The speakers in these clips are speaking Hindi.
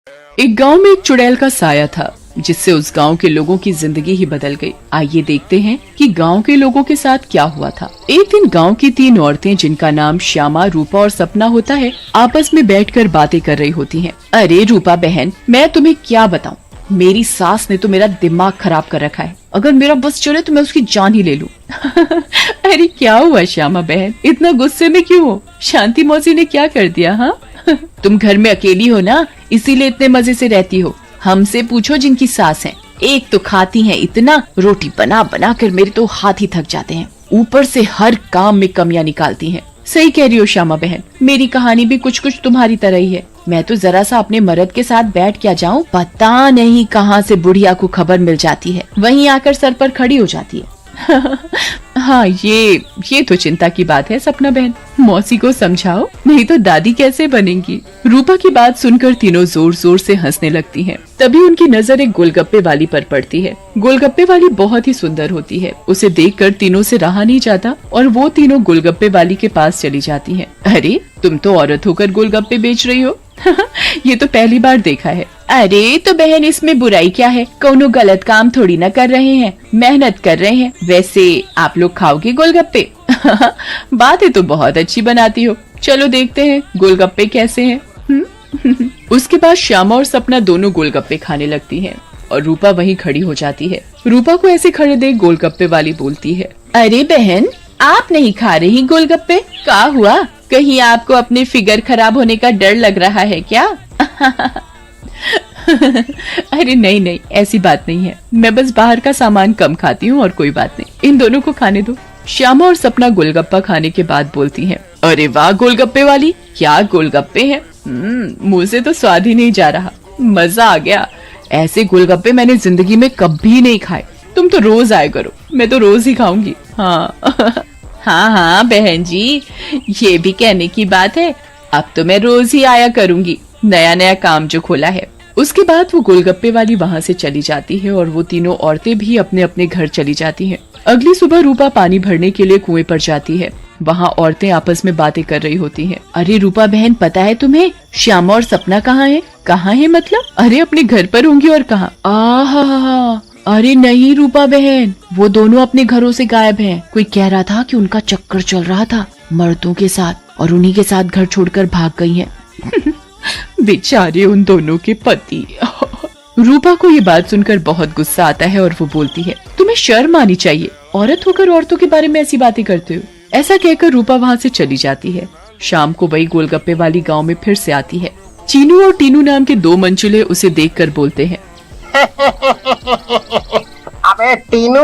एक गांव में एक चुड़ैल का साया था जिससे उस गांव के लोगों की जिंदगी ही बदल गई। आइए देखते हैं कि गांव के लोगों के साथ क्या हुआ था। एक दिन गांव की 3 औरतें जिनका नाम श्यामा, रूपा और सपना होता है, आपस में बैठकर बातें कर रही होती हैं। अरे रूपा बहन, मैं तुम्हें क्या बताऊं, मेरी सास ने तो मेरा दिमाग खराब कर रखा है। अगर मेरा बस चले तो मैं उसकी जान ही ले लूं। अरे क्या हुआ श्यामा बहन, इतना गुस्से में क्यों हो? शांति मौसी ने क्या कर दिया? हाँ तुम घर में अकेली हो ना, इसीलिए इतने मजे से रहती हो। हमसे पूछो जिनकी सास है, एक तो खाती हैं इतना, रोटी बना बना कर मेरे तो हाथ ही थक जाते हैं, ऊपर से हर काम में कमियां निकालती हैं। सही कह रही हो श्यामा बहन, मेरी कहानी भी कुछ कुछ तुम्हारी तरह ही है। मैं तो जरा सा अपने मर्द के साथ बैठ क्या जाऊं, पता नहीं कहां से बुढ़िया को खबर मिल जाती है, वहीं आकर सर पर खड़ी हो जाती है। हाँ ये तो चिंता की बात है सपना बहन, मौसी को समझाओ, नहीं तो दादी कैसे बनेंगी। रूपा की बात सुनकर तीनों जोर जोर से हंसने लगती हैं। तभी उनकी नजर एक गोलगप्पे वाली पर पड़ती है। गोलगप्पे वाली बहुत ही सुंदर होती है, उसे देखकर तीनों से रहा नहीं जाता और वो तीनों गोलगप्पे वाली के पास चली जाती हैं। अरे तुम तो औरत होकर गोलगप्पे बेच रही हो। ये तो पहली बार देखा है। अरे तो बहन, इसमें बुराई क्या है, कोनो गलत काम थोड़ी ना कर रहे हैं, मेहनत कर रहे हैं। वैसे आप लोग खाओगे गोलगप्पे? बातें तो बहुत अच्छी बनाती हो, चलो देखते हैं गोलगप्पे कैसे हैं। उसके बाद श्यामा और सपना दोनों गोलगप्पे खाने लगती हैं और रूपा वहीं खड़ी हो जाती है। रूपा को ऐसे खड़े देख गोलगप्पे वाली बोलती है, अरे बहन, आप नहीं खा रही गोलगप्पे? क्या हुआ, कहीं आपको अपने फिगर खराब होने का डर लग रहा है क्या? अरे नहीं, ऐसी बात नहीं है, मैं बस बाहर का सामान कम खाती हूँ और कोई बात नहीं, इन दोनों को खाने दो। श्यामा और सपना गोलगप्पा खाने के बाद बोलती हैं, अरे वाह गोलगप्पे वाली, क्या गोलगप्पे हैं, मुंह से तो स्वाद ही नहीं जा रहा, मजा आ गया। ऐसे गोलगप्पे मैंने जिंदगी में कभी नहीं खाए, तुम तो रोज आया करो, मैं तो रोज ही खाऊंगी। हाँ हाँ बहन जी, ये भी कहने की बात है, अब तो मैं रोज ही आया करूंगी, नया नया काम जो खोला है। उसके बाद वो गोलगप्पे वाली वहाँ से चली जाती है और वो तीनों औरतें भी अपने अपने घर चली जाती हैं। अगली सुबह रूपा पानी भरने के लिए कुएं पर जाती है। वहाँ औरतें आपस में बातें कर रही होती हैं। अरे रूपा बहन, पता है तुम्हें श्यामा और सपना कहाँ है? कहाँ है मतलब? अरे अपने घर पर होंगी और कहाँ? आहा, अरे नहीं रूपा बहन, वो दोनों अपने घरों से गायब हैं। कोई कह रहा था कि उनका चक्कर चल रहा था मर्दों के साथ और उन्हीं के साथ घर छोड़कर भाग गई हैं। बेचारे उन दोनों के पति। रूपा को ये बात सुनकर बहुत गुस्सा आता है और वो बोलती है, तुम्हें शर्म आनी चाहिए, औरत होकर औरतों के बारे में ऐसी बातें करते हो। ऐसा कहकर रूपा वहाँ से चली जाती है। शाम को वही गोलगप्पे वाली गांव में फिर से आती है। चीनू और टीनू नाम के 2 मंचुले उसे देखकर बोलते हैं, अबे टीनू,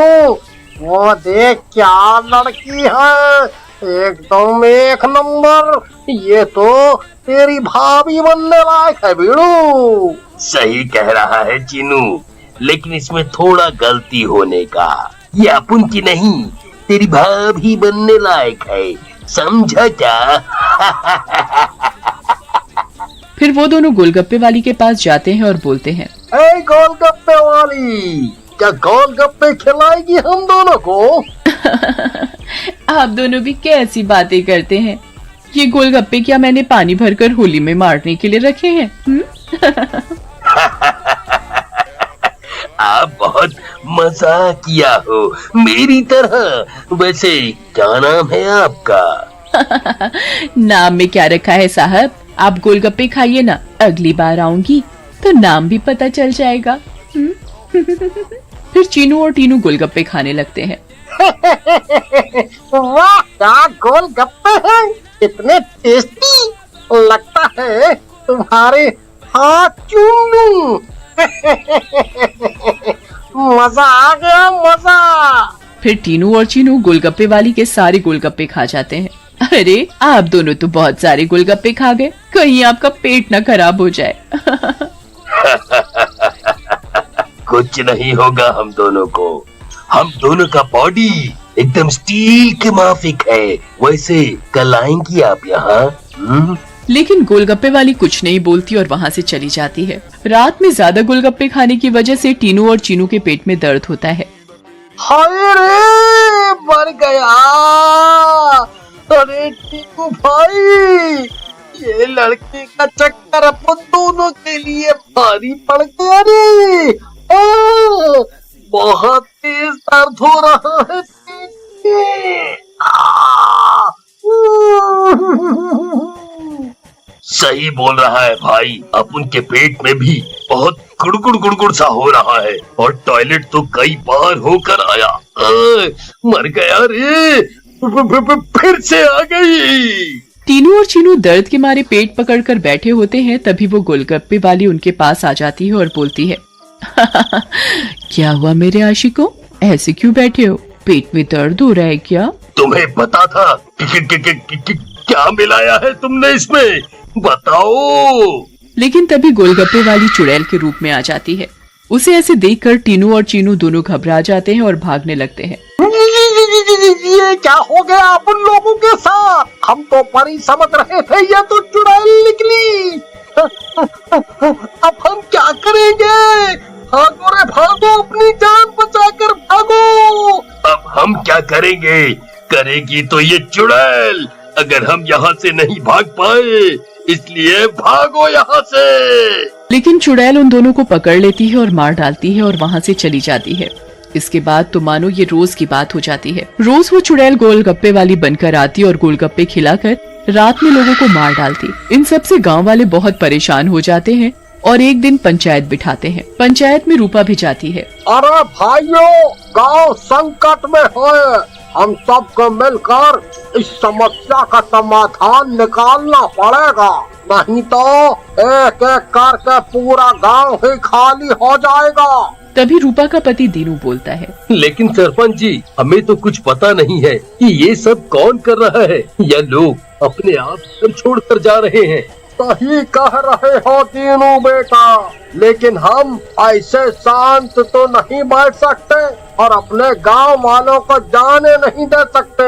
वो देख क्या लड़की है, एकदम एक नंबर, ये तो तेरी भाभी बनने लायक है बीड़ू। सही कह रहा है चीनू, लेकिन इसमें थोड़ा गलती होने का, ये अपन की नहीं, तेरी भाभी बनने लायक है, समझा क्या? फिर वो दोनों गोलगप्पे वाली के पास जाते हैं और बोलते हैं, ए गोलगप्पे वाली, क्या गोलगप्पे खिलाएगी हम दोनों को? आप दोनों भी कैसी बातें करते हैं, ये गोलगप्पे क्या मैंने पानी भरकर होली में मारने के लिए रखे हैं? आप बहुत मजाक किया हो मेरी तरह। वैसे क्या नाम है आपका? नाम में क्या रखा है साहब, आप गोलगप्पे खाइए ना, अगली बार आऊंगी तो नाम भी पता चल जाएगा। फिर चीनू और टीनू गोलगप्पे खाने लगते हैं। वाह, क्या गोलगप्पे हैं, इतने टेस्टी, लगता है तुम्हारे हाथ चूम लूं। मजा आ गया, मजा। फिर टीनू और चीनू गोलगप्पे वाली के सारे गोलगप्पे खा जाते हैं। अरे आप दोनों तो बहुत सारे गोलगप्पे खा गए, कहीं आपका पेट न खराब हो जाए। कुछ नहीं होगा हम दोनों को, हम दोनों का बॉडी एकदम स्टील के माफिक है। वैसे कल आएंगी आप यहाँ? लेकिन गोलगप्पे वाली कुछ नहीं बोलती और वहाँ से चली जाती है। रात में ज्यादा गोलगप्पे खाने की वजह से टीनू और चीनू के पेट में दर्द होता है। हाय रे, मर गया। अरे टीनू भाई, ये लड़के का चक्कर अपन दोनों के लिए भारी पड़ गया रे। बहुत तेज दर्द हो रहा है पेट में। सही बोल रहा है भाई, अपन के पेट में भी बहुत गुड़गुड़ गुड़गुड़ सा हो रहा है और टॉयलेट तो कई बार होकर आया। मर गया रे, फिर से आ गई। टीनू और चीनू दर्द के मारे पेट पकड़कर बैठे होते हैं। तभी वो गोलगप्पे वाली उनके पास आ जाती है और बोलती है, क्या हुआ मेरे आशिकों, ऐसे क्यों बैठे हो, पेट में दर्द हो रहा है क्या? तुम्हें पता था कि क्या मिलाया है तुमने इसमें, बताओ। लेकिन तभी गोलगप्पे वाली चुड़ैल के रूप में आ जाती है। उसे ऐसे देखकर टीनू और चीनू दोनों घबरा जाते हैं और भागने लगते हैं। ये क्या हो गया अपन लोगों के साथ? हम तो परी समझ रहे थे, ये तो चुड़ैल निकली। अब हम क्या करेंगे? भागो रे भागो, अपनी जान बचाकर भागो। अब हम क्या करेंगे? करेगी तो ये चुड़ैल, अगर हम यहाँ से नहीं भाग पाए, इसलिए भागो यहाँ से। लेकिन चुड़ैल उन दोनों को पकड़ लेती है और मार डालती है और वहाँ से चली जाती है। इसके बाद तो मानो ये रोज की बात हो जाती है। रोज वो चुड़ैल गोलगप्पे वाली बनकर आती और गोलगप्पे खिलाकर रात में लोगों को मार डालती। इन सब से गांव वाले बहुत परेशान हो जाते हैं और एक दिन पंचायत बिठाते हैं। पंचायत में रूपा भी जाती है। अरे भाइयों, गांव संकट में है, हम सबको मिलकर इस समस्या का समाधान निकालना पड़ेगा, नहीं तो एक एक करके पूरा गांव ही खाली हो जाएगा। तभी रूपा का पति दीनू बोलता है, लेकिन सरपंच जी, हमें तो कुछ पता नहीं है कि ये सब कौन कर रहा है, या लोग अपने आप घर छोड़कर जा रहे हैं। सही कह रहे हो दीनू बेटा, लेकिन हम ऐसे शांत तो नहीं बैठ सकते और अपने गांव वालों को जाने नहीं दे सकते।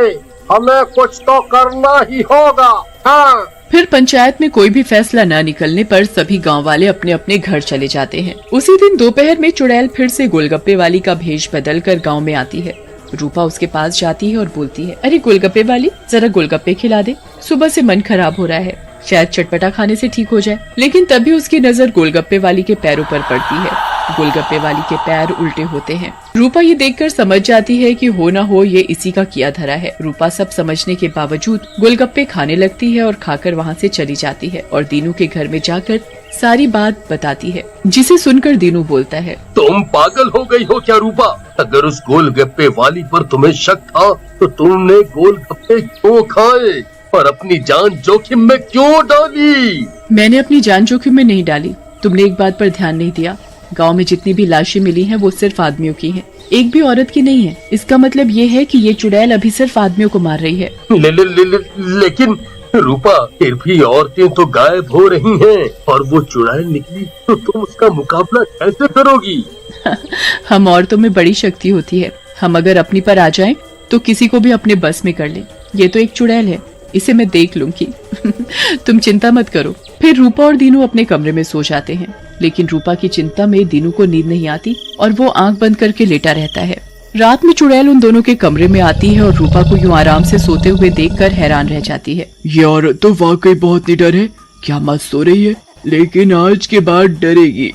हमें कुछ तो करना ही होगा। हाँ। फिर पंचायत में कोई भी फैसला न निकलने पर सभी गांव वाले अपने अपने घर चले जाते हैं। उसी दिन दोपहर में चुड़ैल फिर से गोलगप्पे वाली का भेष बदल कर गाँव में आती है। रूपा उसके पास जाती है और बोलती है, अरे गोलगप्पे वाली, जरा गोलगप्पे खिला दे, सुबह से मन खराब हो रहा है, शायद चटपटा खाने से ठीक हो जाए। लेकिन तभी उसकी नजर गोलगप्पे वाली के पैरों पर पड़ती है। गोलगप्पे वाली के पैर उल्टे होते हैं। रूपा ये देखकर समझ जाती है कि हो ना हो ये इसी का किया धरा है। रूपा सब समझने के बावजूद गोलगप्पे खाने लगती है और खाकर वहाँ से चली जाती है और दीनू के घर में जाकर सारी बात बताती है, जिसे सुनकर दीनू बोलता है, तुम पागल हो गई हो क्या रूपा? अगर उस गोलगप्पे वाली पर तुम्हें शक था तो तुमने गोलगप्पे क्यों खाए और अपनी जान जोखिम में क्यों डाली? मैंने अपनी जान जोखिम में नहीं डाली। तुमने एक बात पर ध्यान नहीं दिया, गांव में जितनी भी लाशें मिली हैं वो सिर्फ आदमियों की हैं, एक भी औरत की नहीं है। इसका मतलब ये है कि ये चुड़ैल अभी सिर्फ आदमियों को मार रही है। लेकिन रूपा, फिर भी औरतें तो गायब हो रही हैं और वो चुड़ैल निकली तो तुम उसका मुकाबला कैसे करोगी? हम औरतों में बड़ी शक्ति होती है, हम अगर अपनी पर आ जाएं तो किसी को भी अपने बस में कर लें। ये तो एक चुड़ैल है, इसे मैं देख लूंगी। तुम चिंता मत करो। फिर रूपा और दीनू अपने कमरे में सो जाते हैं। लेकिन रूपा की चिंता में दीनू को नींद नहीं आती और वो आंख बंद करके लेटा रहता है। रात में चुड़ैल उन दोनों के कमरे में आती है और रूपा को यूं आराम से सोते हुए देखकर हैरान रह जाती है। ये औरत तो वाकई बहुत निडर है, क्या मत सो रही है, लेकिन आज के बाद डरेगी।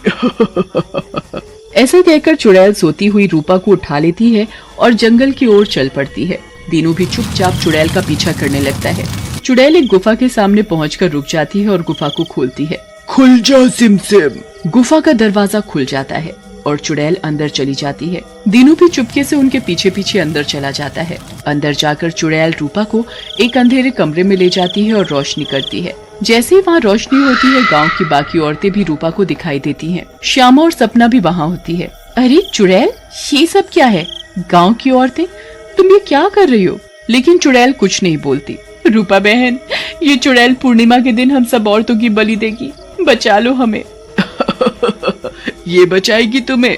ऐसा कहकर चुड़ैल सोती हुई रूपा को उठा लेती है और जंगल की ओर चल पड़ती है। दीनू भी चुपचाप चुड़ैल का पीछा करने लगता है। चुड़ैल एक गुफा के सामने पहुंचकर रुक जाती है और गुफा को खोलती है। खुल जा सिमसिम। गुफा का दरवाजा खुल जाता है और चुड़ैल अंदर चली जाती है। दीनू भी चुपके से उनके पीछे पीछे अंदर चला जाता है। अंदर जाकर चुड़ैल रूपा को एक अंधेरे कमरे में ले जाती है और रोशनी करती है। जैसे ही वहाँ रोशनी होती है, गांव की बाकी औरतें भी रूपा को दिखाई देती हैं। श्यामा और सपना भी वहाँ होती है। अरे चुड़ैल, ये सब क्या है? गाँव की औरतें, तुम ये क्या कर रही हो? लेकिन चुड़ैल कुछ नहीं बोलती। रूपा बहन, ये चुड़ैल पूर्णिमा के दिन हम सब औरतों की बलि देगी, बचा लो हमें। ये बचाएगी तुम्हें।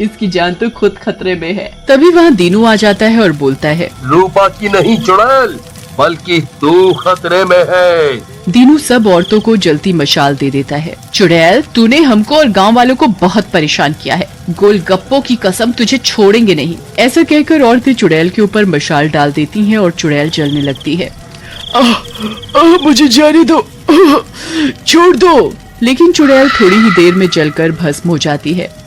इसकी जान तो खुद खतरे में है। तभी वहाँ दीनू आ जाता है और बोलता है, रूपा की नहीं चुड़ैल, बल्कि तू खतरे में है। दीनू सब औरतों को जलती मशाल दे देता है। चुड़ैल, तूने हमको और गांव वालों को बहुत परेशान किया है, गोलगप्पों की कसम, तुझे छोड़ेंगे नहीं। ऐसा कहकर औरतें चुड़ैल के ऊपर मशाल डाल देती हैं और चुड़ैल जलने लगती है। मुझे जाने दो, छोड़ दो। लेकिन चुड़ैल थोड़ी ही देर में जलकर भस्म हो जाती है